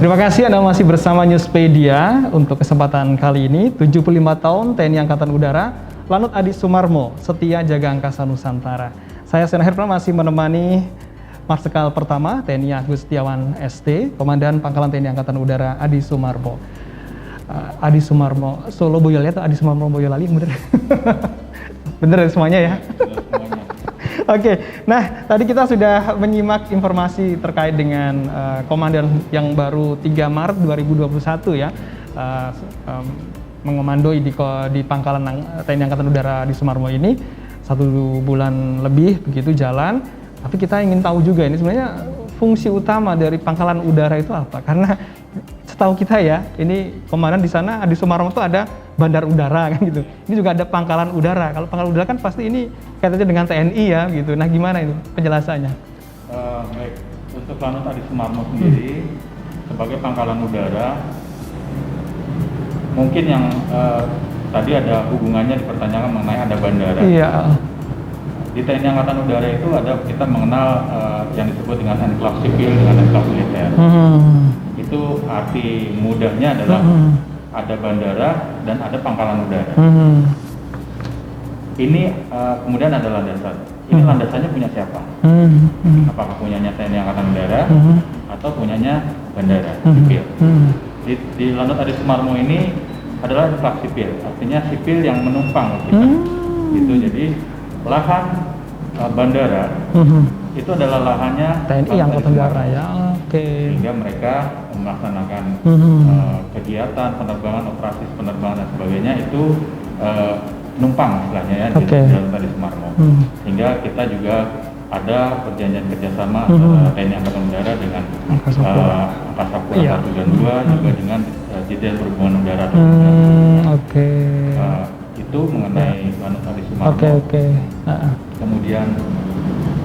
Terima kasih Anda masih bersama Newspedia. Untuk kesempatan kali ini, 75 tahun TNI Angkatan Udara, Lanut Adi Sumarmo, setia jaga angkasa Nusantara. Saya Sena Herpra masih menemani Marsikal Pertama TNI Agus Setiawan ST, Komandan Pangkalan TNI Angkatan Udara Adi Sumarmo. Adi Sumarmo, Solo Boyolali atau Adi Sumarmo Boyolali, bener? Bener semuanya ya? Oke, nah tadi kita sudah menyimak informasi terkait dengan komandan yang baru 3 Maret 2021 ya, mengomandoi di Pangkalan TNI Angkatan Udara di Sumarmo ini 1 bulan lebih begitu jalan. Tapi kita ingin tahu juga ini sebenarnya fungsi utama dari Pangkalan Udara itu apa? Karena setahu kita ya, ini komandan di sana Adi Sumarmo itu ada bandar udara kan gitu. Ini juga ada pangkalan udara. Kalau pangkalan udara kan pasti ini kaitannya dengan TNI ya gitu. Nah gimana itu penjelasannya? Baik, untuk Lanut Adi Sumarmo sendiri sebagai pangkalan udara, mungkin yang tadi ada hubungannya dipertanyakan mengenai ada bandara. Iya. Di TNI Angkatan Udara itu kita mengenal yang disebut dengan enklav sipil dengan enklav militer. Itu arti mudahnya adalah ada bandara dan ada pangkalan udara. Ini kemudian ada landasan. Ini landasannya punya siapa? Apakah punyanya TNI Angkatan Udara atau punyanya bandara sipil? Di Lanut Adi Sumarmo ini adalah enklav sipil, artinya sipil yang menumpang kita. Gitu. Jadi lahan bandara itu adalah lahannya TNI Angkatan Udara ya. Oke. Sehingga mereka melaksanakan kegiatan penerbangan, operasi penerbangan dan sebagainya itu numpang istilahnya ya di Lanut Adi Sumarmo. Sehingga kita juga ada perjanjian kerjasama antara TNI Angkatan Udara dengan Angkasa Pura 1 dan 2 juga dengan Dirjen Perhubungan Udara. Itu mengenai Lanut Adi Sumarmo. Kemudian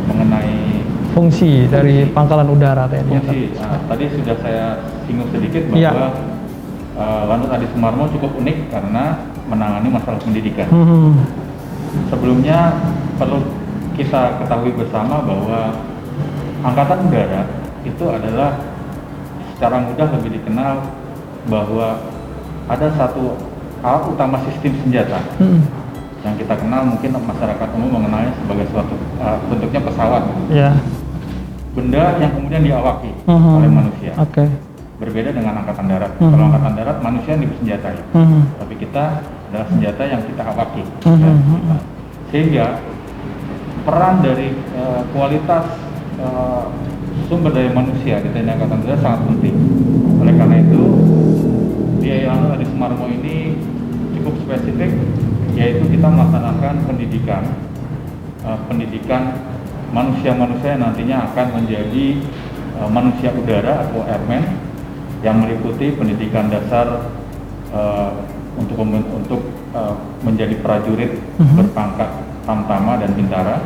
mengenai fungsi dari Pangkalan Udara TNI. Tadi sudah saya singgung sedikit bahwa Lanut Adi Sumarmo cukup unik karena menangani masalah pendidikan. Sebelumnya perlu kita ketahui bersama bahwa Angkatan Udara itu adalah secara mudah lebih dikenal bahwa ada satu alat utama sistem senjata yang kita kenal, mungkin masyarakat umum mengenalnya sebagai suatu bentuknya pesawat, benda yang kemudian diawaki oleh manusia. Berbeda dengan Angkatan Darat. Kalau Angkatan Darat manusia yang disenjatai, tapi kita adalah senjata yang kita awaki. Sehingga peran dari kualitas sumber daya manusia di TNI Angkatan Darat sangat penting. Oleh karena itu, di Lanut Adi Sumarmo ini cukup spesifik, yaitu kita melaksanakan pendidikan manusia-manusia yang nantinya akan menjadi manusia udara atau airman, yang meliputi pendidikan dasar untuk menjadi prajurit berpangkat tamtama dan bintara,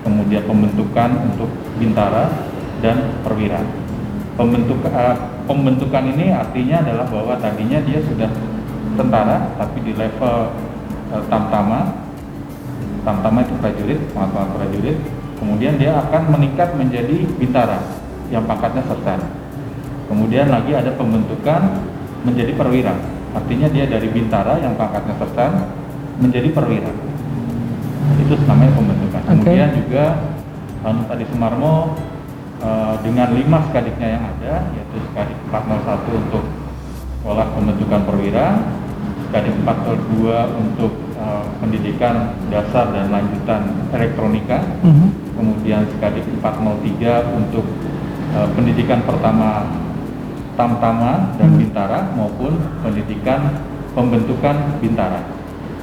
kemudian pembentukan untuk bintara dan perwira. Pembentukan ini artinya adalah bahwa tadinya dia sudah tentara, tapi di level tamtama itu prajurit, pengetahuan prajurit, kemudian dia akan meningkat menjadi bintara yang pangkatnya sersan. Kemudian lagi ada pembentukan menjadi perwira, artinya dia dari bintara yang pangkatnya sersan menjadi perwira. Itu namanya pembentukan. Kemudian juga Lanut Adi Sumarmo dengan 5 skadiknya yang ada, yaitu Skadik 401 untuk sekolah pembentukan perwira, Skadik 402 untuk pendidikan dasar dan lanjutan elektronika, kemudian Skadik 403 untuk pendidikan pertama tamtama dan bintara maupun pendidikan pembentukan bintara,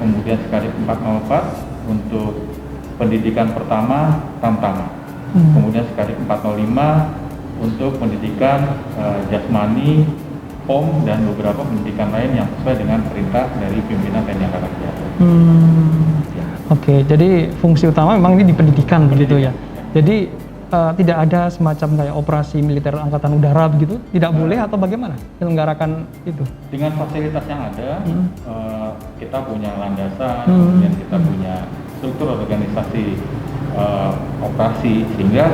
kemudian Skadik 404 untuk pendidikan pertama tamtama, kemudian Skadik 405 untuk pendidikan jasmani, POM, dan beberapa pendidikan lain yang sesuai dengan perintah dari pimpinan TNI Angkatan Udara. Jadi fungsi utama memang ini di pendidikan begitu ya. Jadi tidak ada semacam kayak operasi militer Angkatan Udara begitu, tidak boleh atau bagaimana menyelenggarakan itu? Dengan fasilitas yang ada, kita punya landasan, kemudian kita punya struktur organisasi operasi, sehingga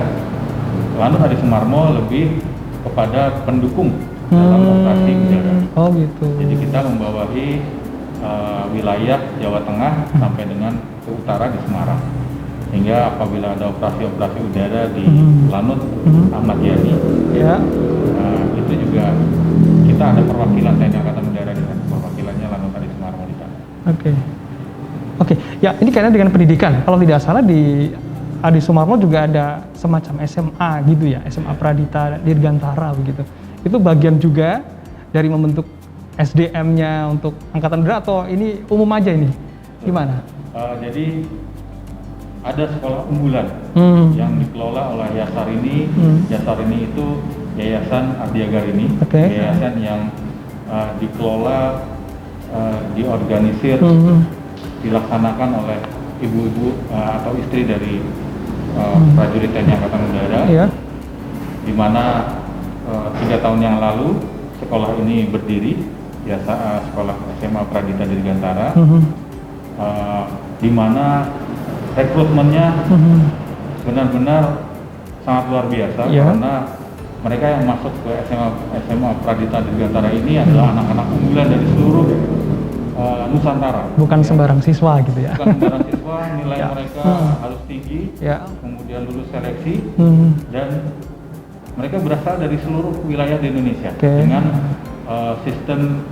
Lanut Adi Sumarmo lebih kepada pendukung dalam operasi udara. Oh gitu. Jadi kita membawahi wilayah Jawa Tengah sampai dengan ke utara di Semarang. Sehingga apabila ada operasi-operasi udara di Lanut Ahmad Yani, Ya. itu juga kita ada perwakilan TNI Angkatan Udara di sana. Perwakilannya Lanut Adi Sumarmo di sana. Oke. Oke, ya ini kaitannya dengan pendidikan. Kalau tidak salah di Adi Sumarmo juga ada semacam SMA gitu ya, SMA Pradita Dirgantara begitu. Itu bagian juga dari membentuk SDM-nya untuk Angkatan Udara atau ini umum aja ini? Gimana? Jadi ada sekolah unggulan yang dikelola oleh Yasarini. Yasarini itu Yayasan Ardiagarini, yayasan yang dikelola, diorganisir, dilaksanakan oleh ibu-ibu atau istri dari prajurit TNI Angkatan Udara, di mana 3 tahun yang lalu sekolah ini berdiri, sekolah SMA Pradita Dirgantara, di mana rekrutmennya benar-benar sangat luar biasa, karena mereka yang masuk ke SMA Pradita Dirgantara ini adalah anak-anak unggulan dari seluruh Nusantara. Bukan sembarang siswa gitu ya. Bukan sembarang siswa, nilai mereka harus tinggi, kemudian lulus seleksi, dan mereka berasal dari seluruh wilayah di Indonesia dengan sistem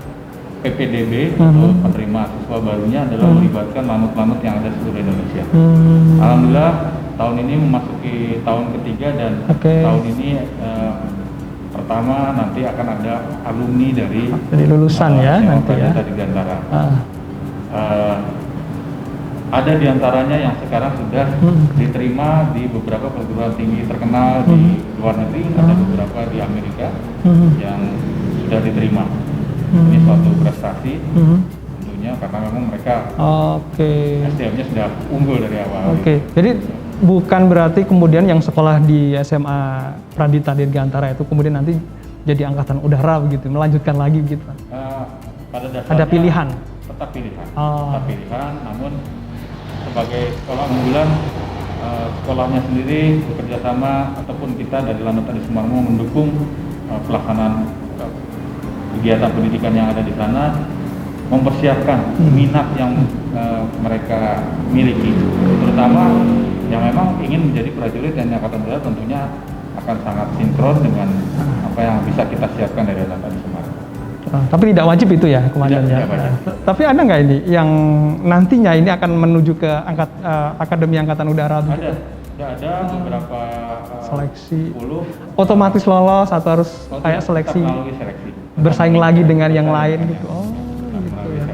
PPDB atau penerima siswa barunya adalah melibatkan lanut-lanut yang ada di seluruh Indonesia. Alhamdulillah tahun ini memasuki tahun ketiga dan tahun ini pertama nanti akan ada alumni dari lulusan ya nanti ya. Dirgantara. Ada diantaranya yang sekarang sudah diterima di beberapa perguruan tinggi terkenal di luar negeri, ada beberapa di Amerika yang sudah diterima. Ini suatu prestasi tentunya karena memang mereka SDM-nya sudah unggul dari awal. Jadi bukan berarti kemudian yang sekolah di SMA Pradita Dirgantara itu kemudian nanti jadi Angkatan Udara begitu, melanjutkan lagi gitu. Pada dasarnya ada pilihan. Tetap pilihan. Tetap pilihan, namun sebagai sekolah unggulan, sekolahnya sendiri bekerja sama ataupun kita dari Lanut Adi Sumarmo mendukung pelaksanaan kegiatan pendidikan yang ada di sana, mempersiapkan minat yang mereka miliki, terutama yang memang ingin menjadi prajurit TNI Angkatan Udara tentunya akan sangat sinkron dengan apa yang bisa kita siapkan dari Lanut Adi Sumarmo. Tapi tidak wajib itu ya, Komandan ya. Tapi ada nggak ini yang nantinya ini akan menuju ke Akademi Angkatan Udara? Ada beberapa seleksi. 10. Otomatis lolos atau harus kayak seleksi? Seleksi. Bersaing lagi dengan yang lain gitu. Oh, gitu ya.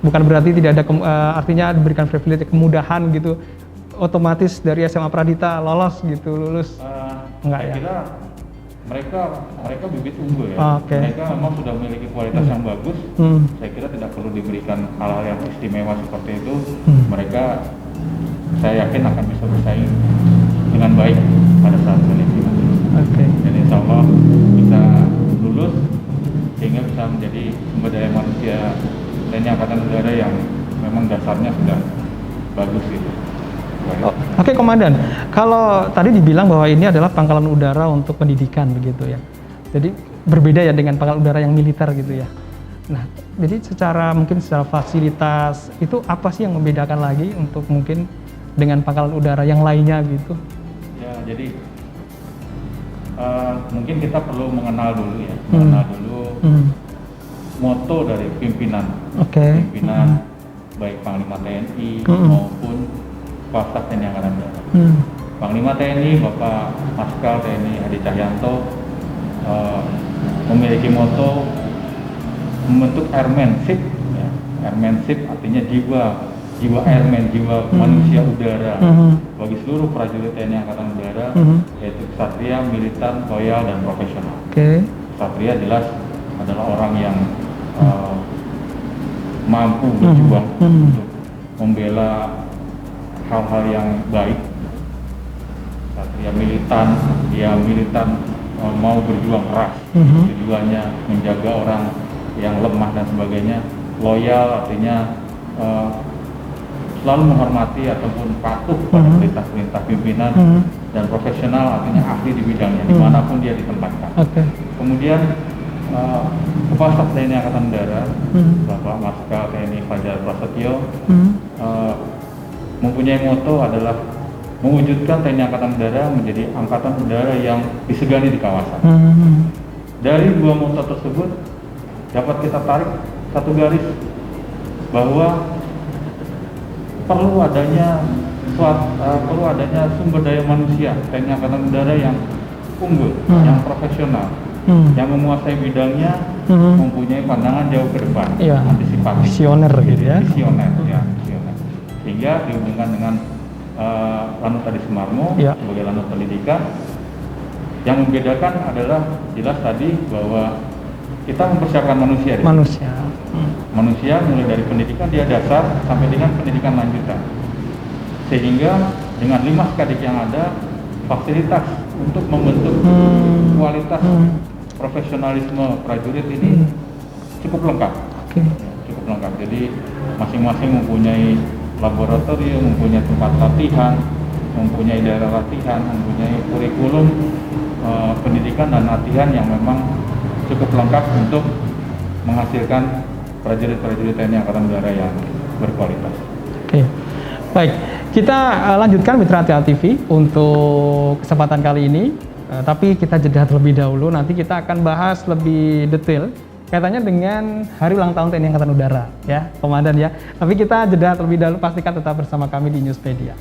Bukan berarti tidak ada artinya diberikan privilege kemudahan gitu. Otomatis dari SMA Pradita lolos gitu, lulus. Enggak ya? Kira mereka bibit unggul ya. Mereka memang sudah memiliki kualitas yang bagus. Saya kira tidak perlu diberikan hal-hal yang istimewa seperti itu. Mereka, saya yakin akan bisa bersaing dengan baik pada saat seleksi nanti. Dan insya Allah bisa lulus sehingga bisa menjadi sumber daya manusia TNI Angkatan Udara yang memang dasarnya sudah bagus gitu. Oke, Komandan, kalau tadi dibilang bahwa ini adalah pangkalan udara untuk pendidikan begitu ya. Jadi berbeda ya dengan pangkalan udara yang militer gitu ya. Nah, jadi mungkin secara fasilitas itu apa sih yang membedakan lagi untuk mungkin dengan pangkalan udara yang lainnya gitu? Ya, jadi mungkin kita perlu mengenal dulu ya, moto dari pimpinan, baik Panglima TNI maupun Kepala Staf TNI Angkatan Udara. Panglima TNI Bapak Marskal TNI Hadi Cahyanto memiliki moto membentuk airmanship. Ya. Airmanship artinya jiwa airman, jiwa manusia udara bagi seluruh prajurit TNI Angkatan Udara, yaitu ksatria, militan, loyal, dan profesional. Ksatria jelas adalah orang yang mampu berjuang untuk membela hal-hal yang baik. Satria dia militan mau berjuang keras, tujuannya menjaga orang yang lemah dan sebagainya. Loyal artinya selalu menghormati ataupun patuh pada perintah-perintah pimpinan, dan profesional, artinya ahli di bidangnya dimanapun dia ditempatkan. Kemudian Kepala Staf TNI Angkatan Udara, Bapak Marskal TNI Fajar Prasetyo, mempunyai moto adalah mewujudkan TNI Angkatan Udara menjadi angkatan udara yang disegani di kawasan. Dari dua moto tersebut dapat kita tarik satu garis bahwa perlu adanya sumber daya manusia TNI Angkatan Udara yang unggul, yang profesional, yang menguasai bidangnya, mempunyai pandangan jauh ke depan, antisipatif, visioner gitu ya. Visioner. Sehingga dihubungkan dengan Lanut Adi Sumarmo sebagai Lanut Pendidikan. Yang membedakan adalah jelas tadi bahwa kita mempersiapkan manusia. Manusia mulai dari pendidikan dia dasar sampai dengan pendidikan lanjutan. Sehingga dengan 5 skadik yang ada, fasilitas untuk membentuk kualitas profesionalisme prajurit ini cukup lengkap. Cukup lengkap. Jadi masing-masing mempunyai laboratorium, mempunyai tempat latihan, mempunyai daerah latihan, mempunyai kurikulum pendidikan dan latihan yang memang cukup lengkap untuk menghasilkan prajurit-prajurit TNI Angkatan Udara yang berkualitas. Baik, kita lanjutkan Mitra TL TV untuk kesempatan kali ini. Tapi kita jeda terlebih dahulu, nanti kita akan bahas lebih detail kaitannya dengan Hari Ulang Tahun TNI Angkatan Udara, ya, Komandan ya. Tapi kita jeda terlebih dahulu, pastikan tetap bersama kami di Newspedia.